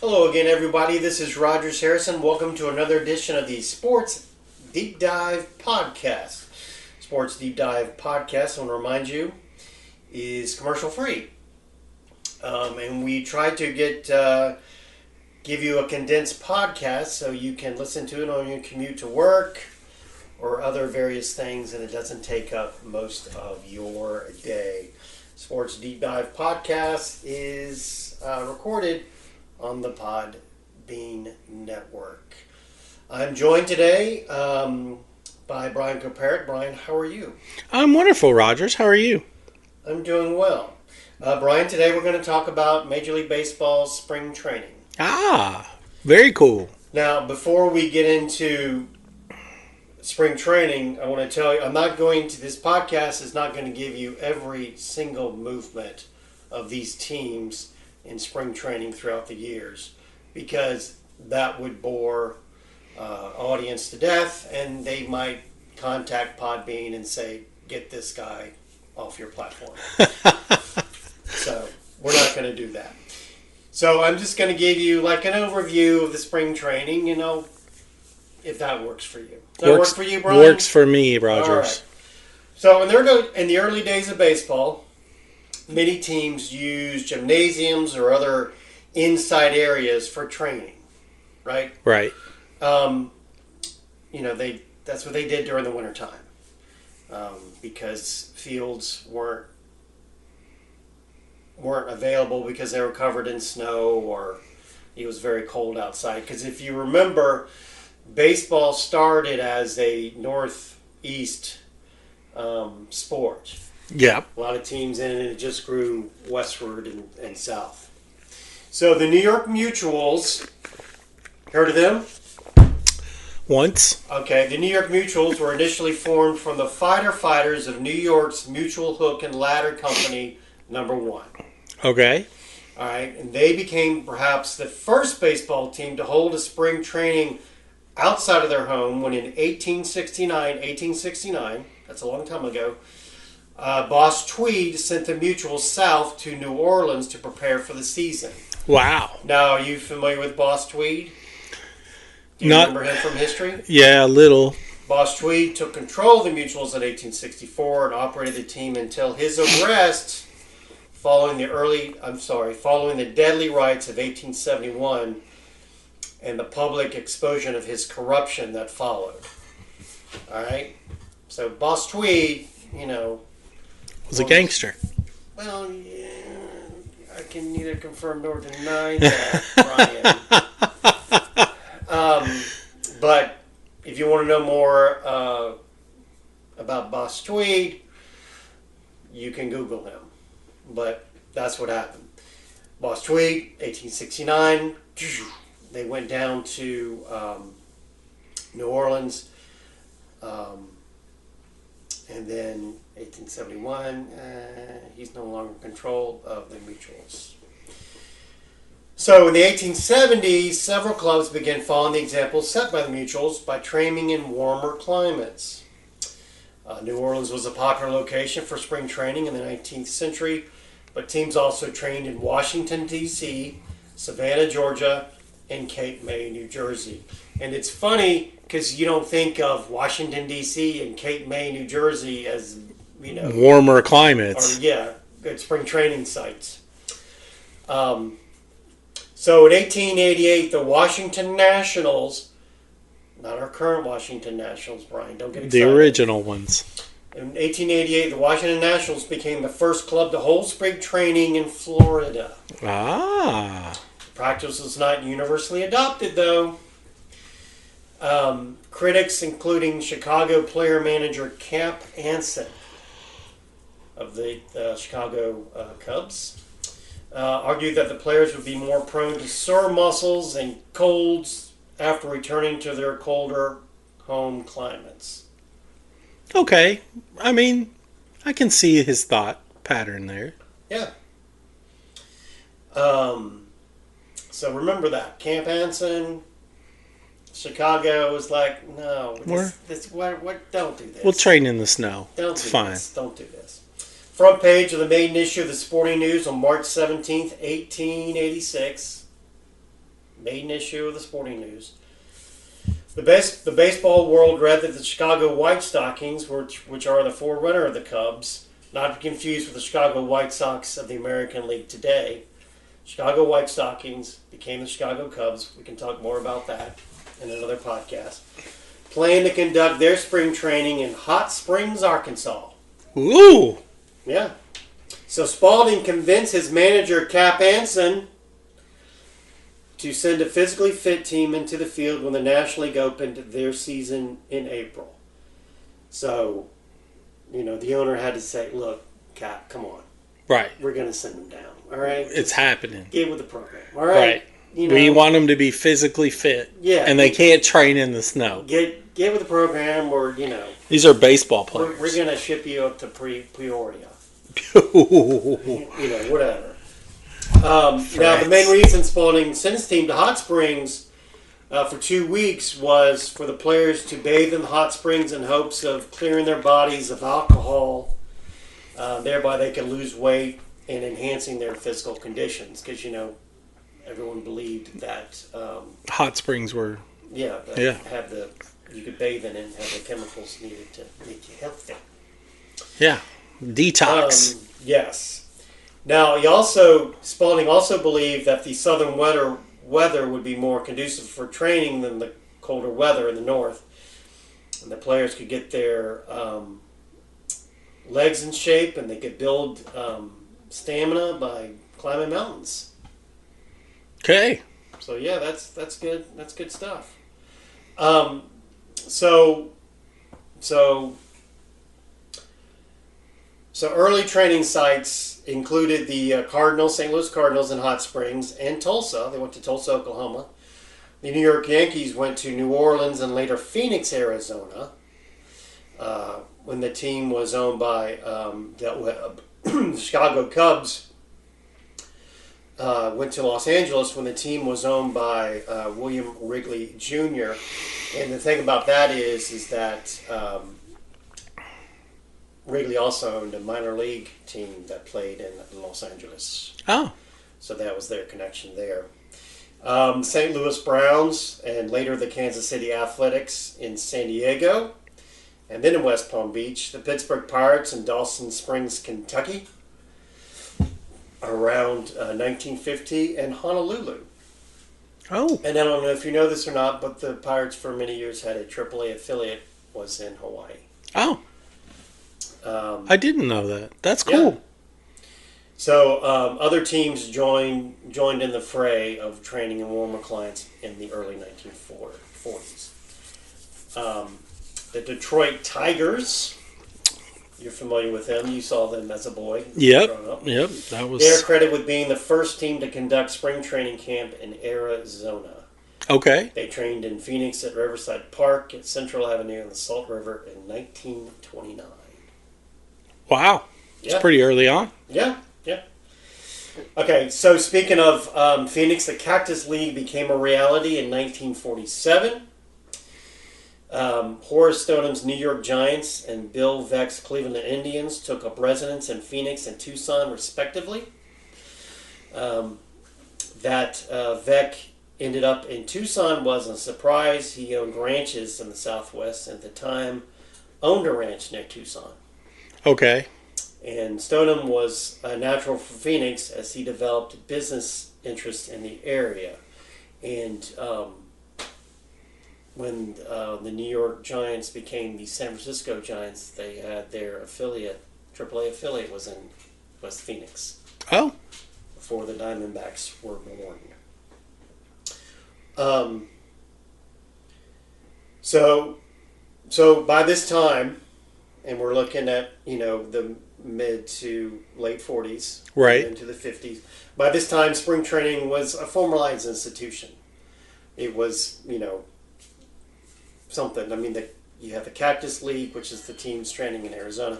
Hello again, everybody. This is Rogers Harrison. Welcome to another edition of the Sports Deep Dive Podcast. Sports Deep Dive Podcast, I want to remind you, is commercial free. And we try to give you a condensed podcast so you can listen to it on your commute to work or other various things, and it doesn't take up most of your day. Sports Deep Dive Podcast is recorded on the Podbean Network. I'm joined today by Brian Coparrot. Brian, how are you? I'm wonderful, Rogers. How are you? I'm doing well. Brian, today we're going to talk about Major League Baseball's spring training. Ah, very cool. Now, before we get into spring training, I want to tell you, this podcast is not going to give you every single movement of these teams in spring training throughout the years, because that would bore audience to death, and they might contact Podbean and say, get this guy off your platform. So we're not going to do that. So I'm just going to give you like an overview of the spring training, if that works for you. Does that work for you, Brian? Works for me, Rogers. All right. So in the early days of baseball, many teams use gymnasiums or other inside areas for training, right? Right. That's what they did during the wintertime, because fields weren't available because they were covered in snow or it was very cold outside. Because if you remember, baseball started as a northeast sport. Yeah. A lot of teams in it, and it just grew westward and south. So the New York Mutuals, heard of them? Once. Okay, the New York Mutuals were initially formed from the fighter fighters of New York's Mutual Hook and Ladder Company, number 1. Okay. All right, and they became perhaps the first baseball team to hold a spring training outside of their home when in 1869, that's a long time ago, Boss Tweed sent the Mutuals south to New Orleans to prepare for the season. Wow. Now, are you familiar with Boss Tweed? Do you remember him from history? Yeah, a little. Boss Tweed took control of the Mutuals in 1864 and operated the team until his arrest following the deadly riots of 1871 and the public exposure of his corruption that followed. All right? So Boss Tweed, was a gangster. Well, yeah, I can neither confirm nor deny that, Brian. But if you want to know more about Boss Tweed, you can Google him. But that's what happened. Boss Tweed, 1869, they went down to New Orleans, and then 1871, he's no longer in control of the Mutuals. So in the 1870s, several clubs began following the example set by the Mutuals by training in warmer climates. New Orleans was a popular location for spring training in the 19th century, but teams also trained in Washington, D.C., Savannah, Georgia, and Cape May, New Jersey. And it's funny because you don't think of Washington, D.C. and Cape May, New Jersey as, warmer climates. Good spring training sites. So in 1888, the Washington Nationals, not our current Washington Nationals, Brian, don't get excited. The original ones. In 1888, the Washington Nationals became the first club to hold spring training in Florida. Ah. The practice was not universally adopted, though. Critics, including Chicago player-manager Cap Anson of the Chicago Cubs, argued that the players would be more prone to sore muscles and colds after returning to their colder home climates. Okay. I mean, I can see his thought pattern there. Yeah. So remember that. Cap Anson, Chicago was like, no, don't do this. We'll train in the snow. It's fine. Don't do this. Front page of the maiden issue of the Sporting News on March 17th, 1886. main issue of the Sporting News. The baseball world read that the Chicago White Stockings, which are the forerunner of the Cubs, not to be confused with the Chicago White Sox of the American League today. Chicago White Stockings became the Chicago Cubs. We can talk more about that in another podcast. Plan to conduct their spring training in Hot Springs, Arkansas. Ooh! Yeah. So Spalding convinced his manager, Cap Anson, to send a physically fit team into the field when the National League opened their season in April. So, the owner had to say, look, Cap, come on. Right. We're going to send them down. All right? It's happening. Get with the program. All right? Right. We want them to be physically fit. Yeah. And they can't train in the snow. Get with the program or, These are baseball players. We're going to ship you up to Peoria. Whatever. Now, the main reason Spalding sent his team to Hot Springs for 2 weeks was for the players to bathe in the hot springs in hopes of clearing their bodies of alcohol. Thereby, they could lose weight and enhancing their physical conditions. Because, everyone believed that... hot springs were... you could bathe in it and have the chemicals needed to make you healthy. Yeah. Detox. Yes. Now, Spalding also believed that the southern weather would be more conducive for training than the colder weather in the north. And the players could get their legs in shape and they could build stamina by climbing mountains. Okay. So, yeah, that's good. That's good stuff. So early training sites included the St. Louis Cardinals in Hot Springs and Tulsa. They went to Tulsa, Oklahoma. The New York Yankees went to New Orleans and later Phoenix, Arizona. When the team was owned by the Chicago Cubs, went to Los Angeles when the team was owned by William Wrigley Jr. And the thing about that is that Wrigley also owned a minor league team that played in Los Angeles. Oh. So that was their connection there. St. Louis Browns and later the Kansas City Athletics in San Diego. And then in West Palm Beach, the Pittsburgh Pirates in Dawson Springs, Kentucky around 1950 and Honolulu. Oh. And I don't know if you know this or not, but the Pirates for many years had a AAA affiliate was in Hawaii. Oh. I didn't know that. That's cool. Yeah. So other teams joined in the fray of training and warmer climates in the early 1940s. The Detroit Tigers, you're familiar with them. You saw them as a boy. Yep. Growing up. Yep. That was. They're credited with being the first team to conduct spring training camp in Arizona. Okay. They trained in Phoenix at Riverside Park at Central Avenue and the Salt River in 1929. Wow. It's pretty early on. Yeah. Okay, so speaking of Phoenix, the Cactus League became a reality in 1947. Horace Stonham's New York Giants and Bill Veck's Cleveland Indians took up residence in Phoenix and Tucson, respectively. Veck ended up in Tucson wasn't a surprise. He owned ranches in the Southwest and at the time owned a ranch near Tucson. Okay. And Stoneham was a natural for Phoenix as he developed business interests in the area. And when the New York Giants became the San Francisco Giants, they had their affiliate, AAA affiliate, was in West Phoenix. Oh. Before the Diamondbacks were born. So by this time, and we're looking at, the mid to late 40s. Right. Into the 50s. By this time, spring training was a formalized institution. It was, something. I mean, you have the Cactus League, which is the teams training in Arizona,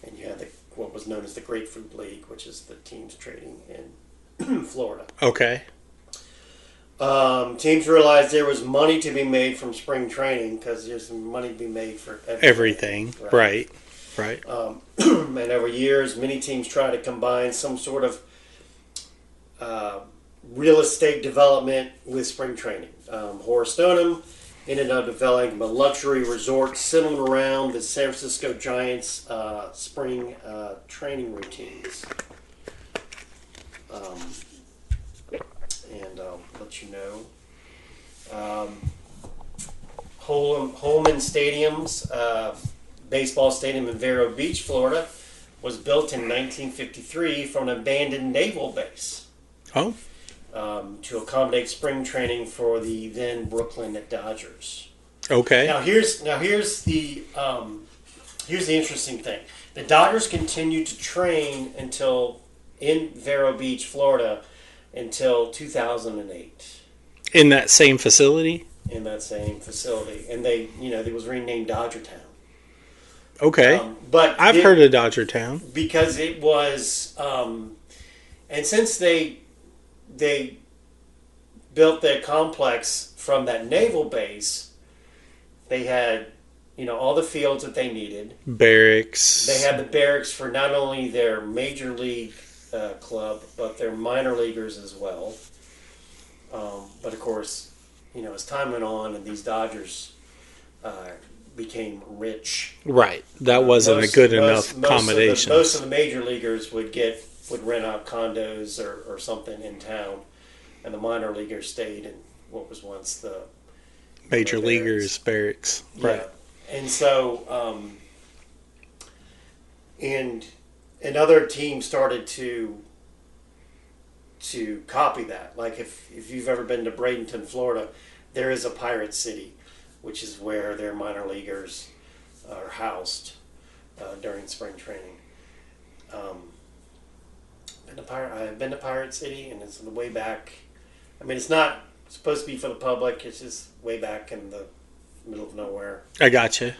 and you have what was known as the Grapefruit League, which is the teams training in Florida. Okay. Teams realized there was money to be made from spring training because there's money to be made for everything. Right. And over years, many teams try to combine some sort of real estate development with spring training. Horace Stoneham ended up developing a luxury resort centered around the San Francisco Giants' spring training routines. And I'll let you know. Holman Stadium's baseball stadium in Vero Beach, Florida, was built in 1953 from an abandoned naval base. Oh. To accommodate spring training for the then Brooklyn Dodgers. Okay. Now here's the interesting thing. The Dodgers continued to train in Vero Beach, Florida, until 2008. In that same facility? In that same facility. And it was renamed Dodger Town. Okay. But I've heard of Dodger Town. Because it was, and since they built their complex from that naval base, they had, all the fields that they needed. Barracks. They had the barracks for not only their major league club, but their minor leaguers as well. But of course, as time went on and these Dodgers became rich. Right. That wasn't a good enough accommodation. Most of the major leaguers would rent out condos or something in town, and the minor leaguers stayed in what was once the major leaguers' barracks. Right. Yeah. And so, and other teams started to copy that. Like if you've ever been to Bradenton, Florida, there is a Pirate City, which is where their minor leaguers are housed during spring training. I've been to Pirate City, and it's way back. I mean, it's not supposed to be for the public. It's just way back in the middle of nowhere. I gotcha.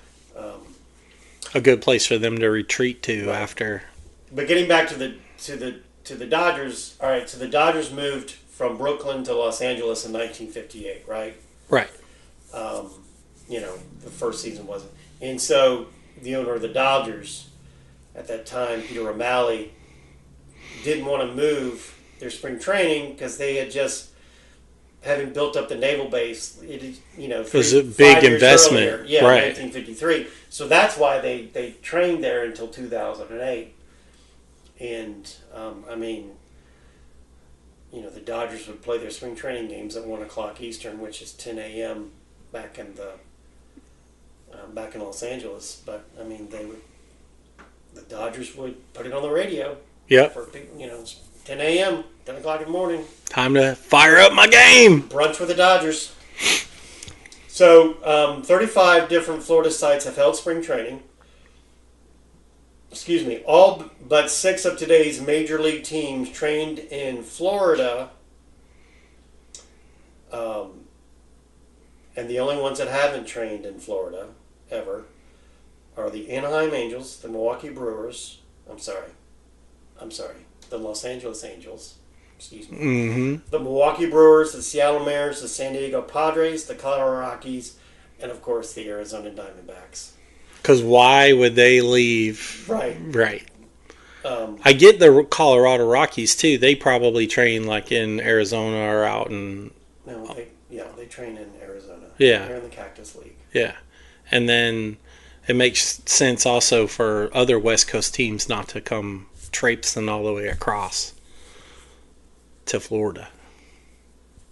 A good place for them to retreat to after. But getting back to the Dodgers. All right, so the Dodgers moved from Brooklyn to Los Angeles in 1958, right? Right. The first season wasn't. And so the owner of the Dodgers at that time, Peter O'Malley, didn't want to move their spring training because they had just, having built up the naval base, it was a big investment. Earlier, yeah, right. 1953. So that's why they trained there until 2008. And, the Dodgers would play their spring training games at 1 o'clock Eastern, which is 10 a.m. back in Los Angeles. But, the Dodgers would put it on the radio. Yep. For 10 a.m., 10 o'clock in the morning. Time to fire up my game. Brunch with the Dodgers. So, 35 different Florida sites have held spring training. All but 6 of today's major league teams trained in Florida. And the only ones that haven't trained in Florida ever are the Anaheim Angels, the Milwaukee Brewers. The Los Angeles Angels. Mm-hmm. The Milwaukee Brewers, the Seattle Mariners, the San Diego Padres, the Colorado Rockies, and of course the Arizona Diamondbacks. Because why would they leave? Right. Right. I get the Colorado Rockies too. They probably train like in Arizona or out in. No, they train in Arizona. Yeah. They're in the Cactus League. Yeah, and then it makes sense also for other West Coast teams not to come traipsing all the way across to Florida.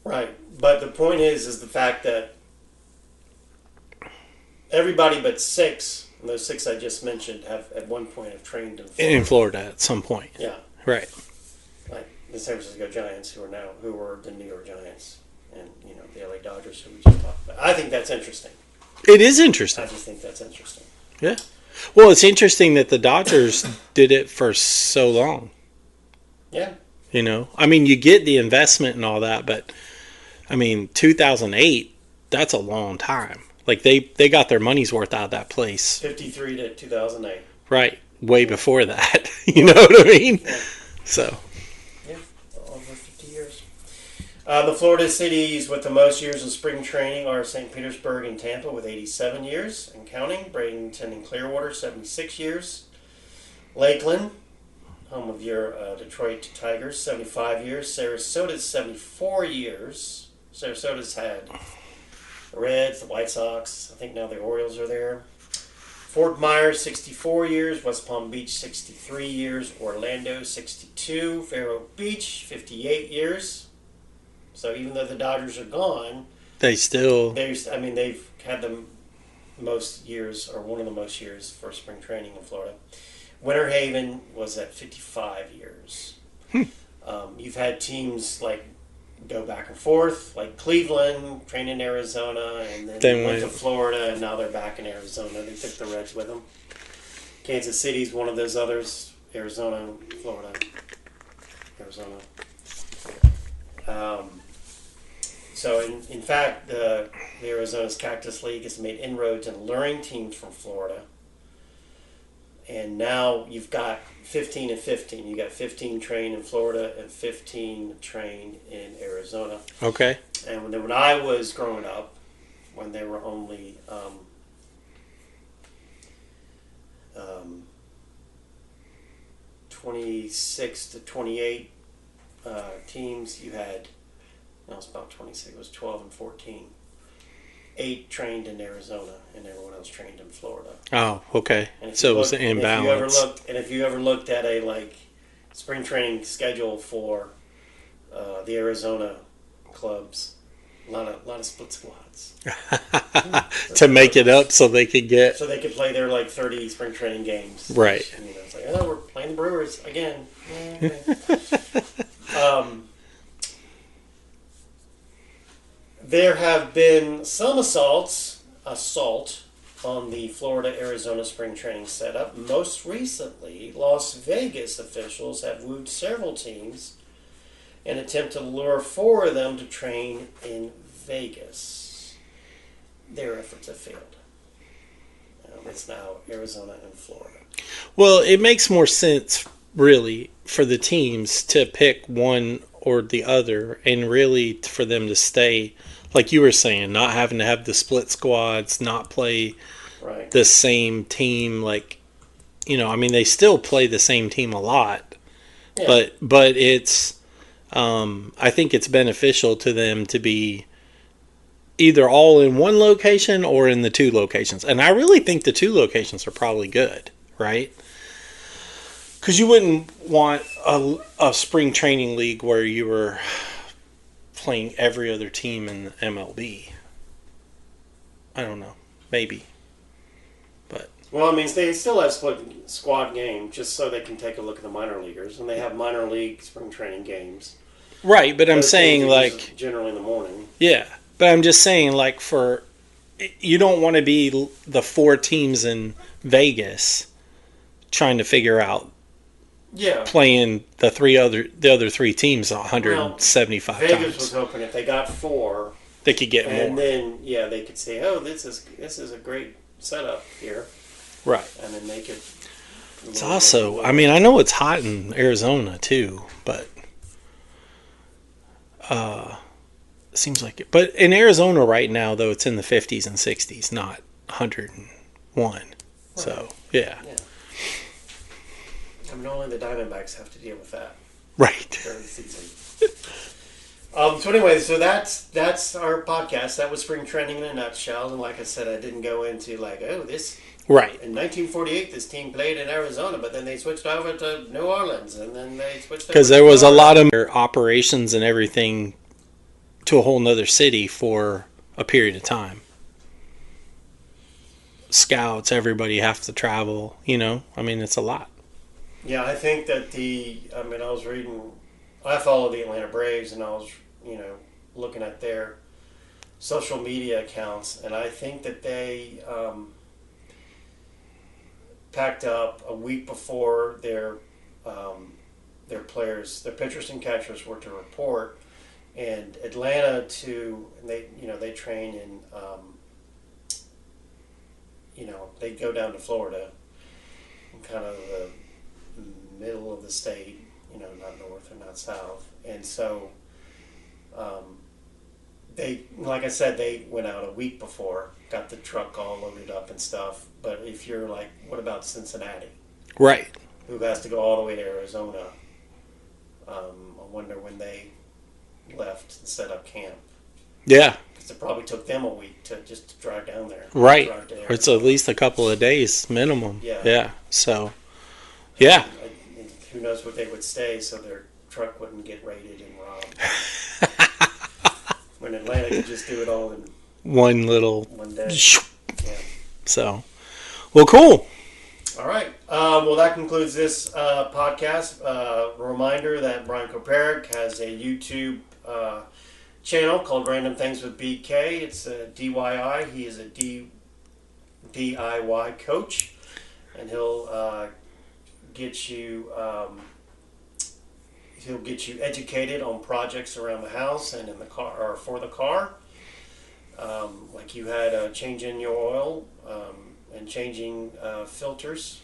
Right, but the point is the fact that everybody but 6, and those 6 I just mentioned, have at one point have trained in Florida. In Florida at some point. Yeah. Right. Like the San Francisco Giants, who were the New York Giants, and the LA Dodgers, who we just talked about. I think that's interesting. It is interesting. I just think that's interesting. Yeah. Well, it's interesting that the Dodgers did it for so long. Yeah. You get the investment and all that, but 2008, that's a long time. Like they got their money's worth out of that place. 53 to 2008. Right. Way before that. You know what I mean? Yeah. So. Yeah. Over 50 years. The Florida cities with the most years in spring training are St. Petersburg and Tampa with 87 years and counting. Bradenton and Clearwater, 76 years. Lakeland, home of your Detroit Tigers, 75 years. Sarasota's 74 years. Sarasota's had the Reds, the White Sox. I think now the Orioles are there. Fort Myers, 64 years. West Palm Beach, 63 years. Orlando, 62. Vero Beach, 58 years. So even though the Dodgers are gone, they've had the most years, or one of the most years for spring training in Florida. Winter Haven was at 55 years. You've had teams like go back and forth, like Cleveland, trained in Arizona, and then went to Florida, and now they're back in Arizona. They took the Reds with them. Kansas City's one of those others. Arizona, Florida, Arizona. So, in fact, the Arizona's Cactus League has made inroads in luring teams from Florida. And now you've got 15 and 15. You got 15 trained in Florida and 15 trained in Arizona. Okay. And when I was growing up, when they were only 26 to 28 teams, you had, no, it was about 26. It was 12 and 14. 8 trained in Arizona, and everyone else trained in Florida. Oh, okay. So it was an imbalance. If you ever looked at a spring training schedule for the Arizona clubs, a lot of split squads to make it up, so they could play their 30 spring training games. Right. And, it's like, oh, we're playing the Brewers again. Okay. There have been some assault on the Florida-Arizona spring training setup. Most recently, Las Vegas officials have wooed several teams in an attempt to lure 4 of them to train in Vegas. Their efforts have failed. It's now Arizona and Florida. Well, it makes more sense, really, for the teams to pick one or the other, and really for them to stay, like you were saying, not having to have the split squads, not play the same team. They still play the same team a lot, but it's, I think it's beneficial to them to be either all in one location or in the 2 locations. And I really think the 2 locations are probably good, right? Because you wouldn't want a spring training league where you were playing every other team in the MLB. I don't know. Maybe. But they still have split squad games just so they can take a look at the minor leaguers. And they have minor league spring training games. Right, but I'm saying generally in the morning. Yeah, but I'm just saying you don't want to be the 4 teams in Vegas trying to figure out playing the other 3 teams 175 times. Vegas was hoping if they got 4, they could get more. And then they could say, "Oh, this is a great setup here." Right. And then they could. It's also, I know it's hot in Arizona too, but it seems like it. But in Arizona right now, though, it's in the 50s and 60s, not 101. Right. So yeah. Only the Diamondbacks have to deal with that. Right. During the season. So anyway, that's our podcast. That was spring training in a nutshell. And like I said, I didn't go into this. Right. In 1948, this team played in Arizona, but then they switched over to New Orleans, and then they switched. Because there was a lot of operations and everything to a whole nother city for a period of time. Scouts, everybody have to travel. It's a lot. Yeah, I think that I follow the Atlanta Braves, and I was, looking at their social media accounts, and I think that they packed up a week before their players, their pitchers and catchers were to report, and Atlanta they train in, they go down to Florida, in kind of the middle of the state, not north or not south. And so they went out a week before, got the truck all loaded up and stuff. But if you're what about Cincinnati? Right. who has to go all the way to Arizona. I wonder when they left and set up camp. Yeah. Because it probably took them a week to drive down there. Right. Drive to Or it's at least a couple of days minimum. Yeah. Yeah. So, yeah. And who knows what they would stay so their truck wouldn't get raided and robbed. When Atlanta could just do it all in one day. Yeah. So, well, cool. All right. Well, that concludes this podcast. Reminder that Brian Koperek has a YouTube channel called Random Things with BK. It's a DIY. He is a DIY coach, and he'll get you educated on projects around the house and in the car or for the car. Like you had a change in your oil and changing filters,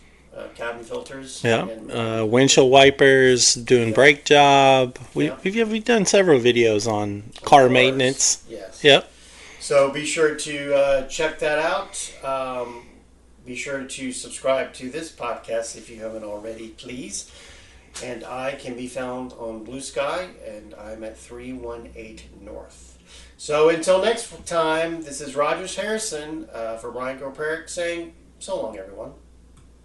cabin filters. Yeah, and, windshield wipers, doing brake job. We've done several videos on car cars. maintenance. Yes. Yep. So be sure to check that out. Be sure to subscribe to this podcast if you haven't already, please. And I can be found on Blue Sky, and I'm at 318 North. So until next time, this is Rogers Harrison for Brian Koperek saying so long, everyone.